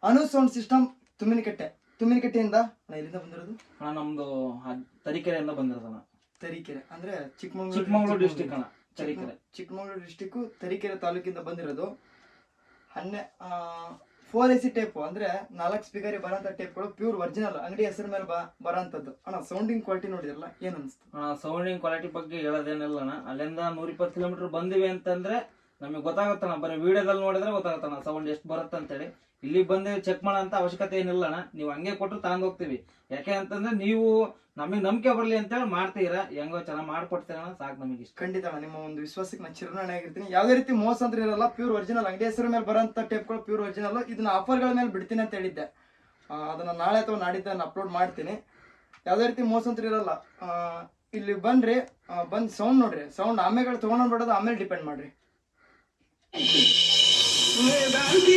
ಅನು sound system ತುಮ್ಮಿನಕಟ್ಟೆಯಿಂದ ಎಲ್ಲಿಂದ ಬಂದಿರೋದು? ನಮ್ದು ತರೀಕೆರೆಯಿಂದ ಬಂದಿರೋದಣ್ಣ. ತರೀಕೆರೆ ಅಂದ್ರೆ ಚಿಕ್ಕಮಗಳೂರು ಡಿಸ್ಟಿಕ್ ಅಣ್ಣ. ಚಿಕ್ಕಮಗಳೂರು ಡಿಸ್ಟಿಕ್ ತರೀಕೆರೆ ತಾಲೂಕಿಂದ ಬಂದಿರೋದು. 4AC ಟೇಪ್ ಅಂದ್ರೆ 4 ಸ್ಪೀಕರ್ ಬರೋಂಥ ಟೇಪ್ಗಳು ಪ್ಯೂರ್ ಒರಿಜಿನಲ್ ಅಂಗಡಿ ಹೆಸರು ಮೇಲೆ ಬರೋಂಥದ್ದು. ಅಣ್ಣ ಸೌಂಡಿಂಗ್ ಕ್ವಾಲಿಟಿ ನೋಡಿದ್ರಲ್ಲ, ಏನ್ ಅನಿಸ್ತು? ಸೌಂಡಿಂಗ್ ಕ್ವಾಲಿಟಿ ಬಗ್ಗೆ ಹೇಳೋದೇನಿಲ್ಲ ಅಣ್ಣ. ಅಲ್ಲಿಂದ 120 ಕಿಲೋಮೀಟರ್ ಬಂದಿವಿ ಅಂತಂದ್ರೆ ನಮಗೆ ಗೊತ್ತಾಗತ್ತಣ್ಣ. ಬರೀ ವಿಡಿಯೋದಲ್ಲಿ ನೋಡಿದ್ರೆ ಗೊತ್ತಾಗತ್ತಣ್ಣ ಸೌಂಡ್ ಎಷ್ಟು ಬರುತ್ತೆ ಅಂತೇಳಿ. ಇಲ್ಲಿ ಬಂದು ಚೆಕ್ ಮಾಡೋ ಅಂತ ಅವಶ್ಯಕತೆ ಏನಿಲ್ಲ ಅಣ್ಣ. ನೀವು ಹಂಗೆ ಕೊಟ್ಟರು ತಗೊಂಡ್ ಹೋಗ್ತೀವಿ. ಯಾಕೆ ಅಂತಂದ್ರೆ ನೀವು ನಮಗೆ ನಂಬಿಕೆ ಬರ್ಲಿ ಅಂತೇಳಿ ಮಾಡ್ತೀರಾ. ಹೆಂಗೋ ಚೆನ್ನಾಗಿ ಮಾಡ್ಕೊಡ್ತೀರ ಸಾಕು ನಮಗೆ ಇಷ್ಟ. ಖಂಡಿತ ನಿಮ್ಮ ಒಂದು ವಿಶ್ವಾಸಕ್ಕೆ ನಾನು ಚಿರಋಣಿ ಆಗಿರ್ತೀನಿ. ಯಾವುದೇ ರೀತಿ ಮೋಸ ಅಂತ ಇರಲ್ಲ. ಪ್ಯೂರ್ ಒರಿಜಿನಲ್ ಅಂಗಡಿ ಹೆಸರು ಮೇಲೆ ಬರೋಂಥ ಟೇಪ್ಗಳು ಪ್ಯೂರ್ ಒರಿಜಿನಲ್. ಇದನ್ನ ಆಫರ್ಗಳ ಮೇಲೆ ಬಿಡ್ತೀನಿ ಅಂತ ಹೇಳಿದ್ದೆ. ಅದನ್ನ ನಾಳೆ ಅಥವಾ ನಾಡಿದ್ದು ನಾನು ಅಪ್ಲೋಡ್ ಮಾಡ್ತೀನಿ. ಯಾವುದೇ ರೀತಿ ಮೋಸ ಅಂತ ಇರಲ್ಲ. ಇಲ್ಲಿ ಬಂದು ಸೌಂಡ್ ನೋಡ್ರಿ. ಸೌಂಡ್ ಆಮೇಲೆ ತೊಗೊಂಡ್ಬಿಡೋದು, ಆಮೇಲೆ ಡಿಪೆಂಡ್ ಮಾಡ್ರಿ.